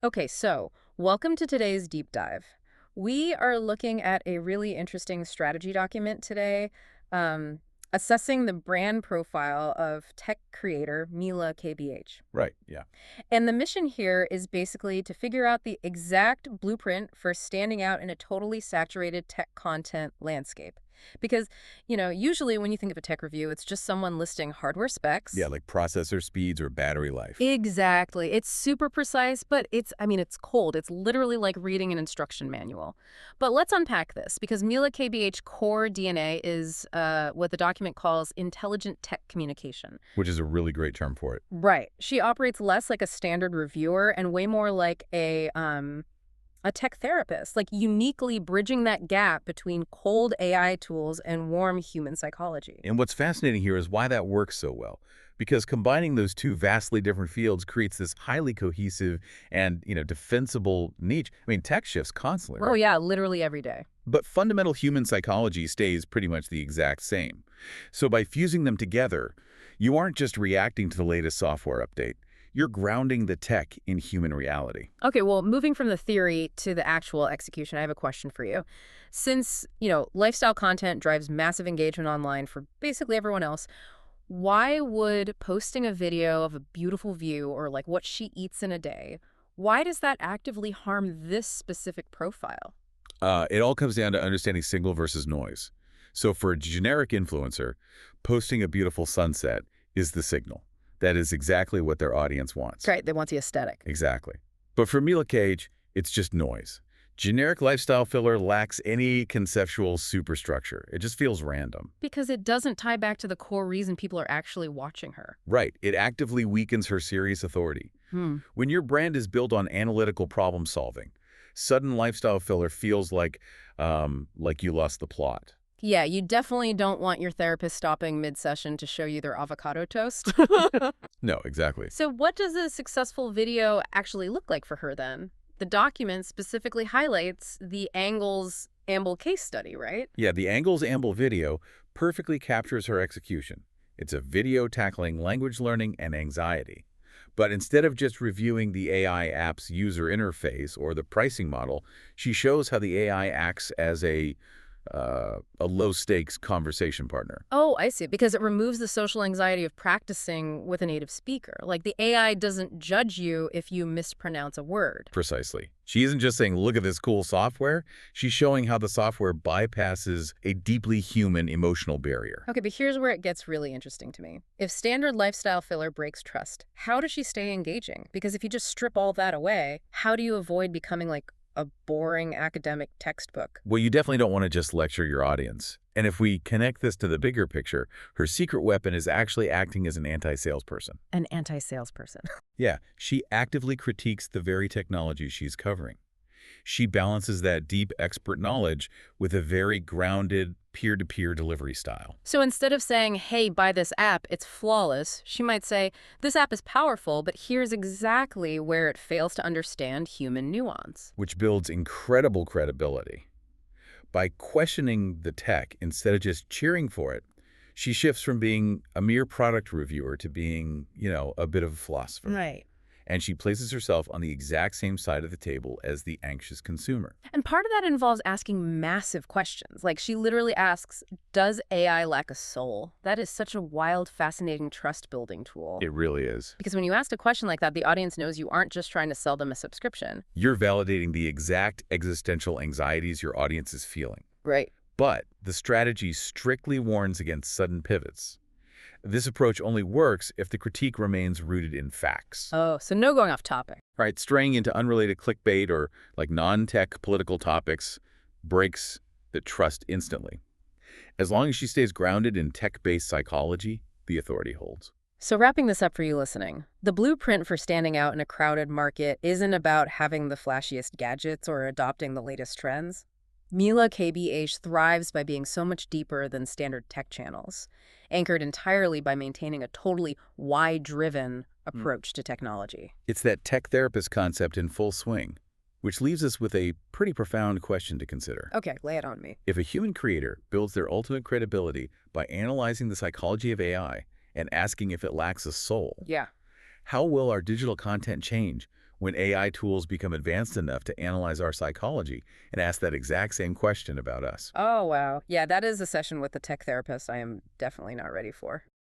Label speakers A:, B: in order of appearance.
A: Okay, so welcome to today's deep dive. We are looking at a really interesting strategy document today, um, assessing the brand profile of tech creator Mila KBH.
B: Right, yeah.
A: And the mission here is basically to figure out the exact blueprint for standing out in a totally saturated tech content landscape. Because, usually when you think of a tech review, it's just someone listing hardware
B: Yeah,
A: specs.
B: like processor speeds or battery life.
A: Exactly. It's super precise, but it's cold. It's literally like reading an instruction manual. But let's unpack this because Mila KBH core DNA is what the document calls intelligent tech communication.
B: Which is a really great term for it.
A: Right. She operates less like a standard reviewer and way more like a tech therapist, like uniquely bridging that gap between cold AI tools and warm human psychology.
B: And what's fascinating here is why that works so well. Because combining those two vastly different fields creates this highly cohesive and, defensible niche. I mean, tech shifts constantly,
A: Oh
B: right?
A: yeah, literally every day.
B: But fundamental human psychology stays pretty much the exact same. So by fusing them together, you aren't just reacting to the latest software update. You're grounding the tech in human reality.
A: Okay, well, moving from the theory to the actual execution, I have a question for you. Since, lifestyle content drives massive engagement online for basically everyone else, why would posting a video of a beautiful view or like what she eats in a day, why does that actively harm this specific profile?
B: It all comes down to understanding signal versus noise. So for a generic influencer, posting a beautiful sunset is the signal. That is exactly what their audience wants.
A: Right, they want the aesthetic.
B: Exactly. But for Mila Cage, it's just noise. Generic lifestyle filler lacks any conceptual superstructure. It just feels random.
A: Because it doesn't tie back to the core reason people are actually watching her.
B: Right. It actively weakens her serious authority.
A: Hmm.
B: When your brand is built on analytical problem solving, sudden lifestyle filler feels like you lost the plot.
A: Yeah, you definitely don't want your therapist stopping mid-session to show you their avocado toast.
B: No, exactly.
A: So what does a successful video actually look like for her then? The document specifically highlights the Angle's Amble case study, right?
B: Yeah, the Angle's Amble video perfectly captures her execution. It's a video tackling language learning and anxiety. But instead of just reviewing the AI app's user interface or the pricing model, she shows how the AI acts as a low-stakes conversation partner.
A: Oh, I see. Because it removes the social anxiety of practicing with a native speaker. Like the AI doesn't judge you if you mispronounce a word.
B: Precisely. She isn't just saying, look at this cool software. She's showing how the software bypasses a deeply human emotional barrier.
A: Okay, but here's where it gets really interesting to me. If standard lifestyle filler breaks trust, how does she stay engaging? Because if you just strip all that away, how do you avoid becoming like a boring academic textbook?
B: Well, you definitely don't want to just lecture your audience. And if we connect this to the bigger picture, her secret weapon is actually acting as an anti-salesperson.
A: An anti-salesperson.
B: Yeah, she actively critiques the very technology she's covering. She balances that deep expert knowledge with a very grounded peer-to-peer delivery style,
A: So instead of saying, hey, buy this app, it's flawless, she might say, this app is powerful, but here's exactly where it fails to understand human nuance.
B: which builds incredible credibility. By questioning the tech instead of just cheering for it, she shifts from being a mere product reviewer to being, a bit of a philosopher.
A: Right.
B: And she places herself on the exact same side of the table as the anxious consumer.
A: And part of that involves asking massive questions. Like she literally asks, does AI lack a soul? That is such a wild, fascinating trust-building tool.
B: It really is.
A: Because when you ask a question like that, the audience knows you aren't just trying to sell them a subscription.
B: You're validating the exact existential anxieties your audience is feeling.
A: Right.
B: But the strategy strictly warns against sudden pivots. This approach only works if the critique remains rooted in facts.
A: Oh, so no going off topic.
B: Right, straying into unrelated clickbait or non-tech political topics breaks the trust instantly. As long as she stays grounded in tech-based psychology, the authority holds.
A: So wrapping this up for you listening, the blueprint for standing out in a crowded market isn't about having the flashiest gadgets or adopting the latest trends. Mila KBH thrives by being so much deeper than standard tech channels, anchored entirely by maintaining a totally why-driven approach to technology.
B: It's that tech therapist concept in full swing, which leaves us with a pretty profound question to consider.
A: Okay, lay it on me.
B: If a human creator builds their ultimate credibility by analyzing the psychology of AI and asking if it lacks a soul,
A: Yeah.
B: how will our digital content change when AI tools become advanced enough to analyze our psychology and ask that exact same question about us.
A: Oh, wow. Yeah, that is a session with the tech therapist I am definitely not ready for.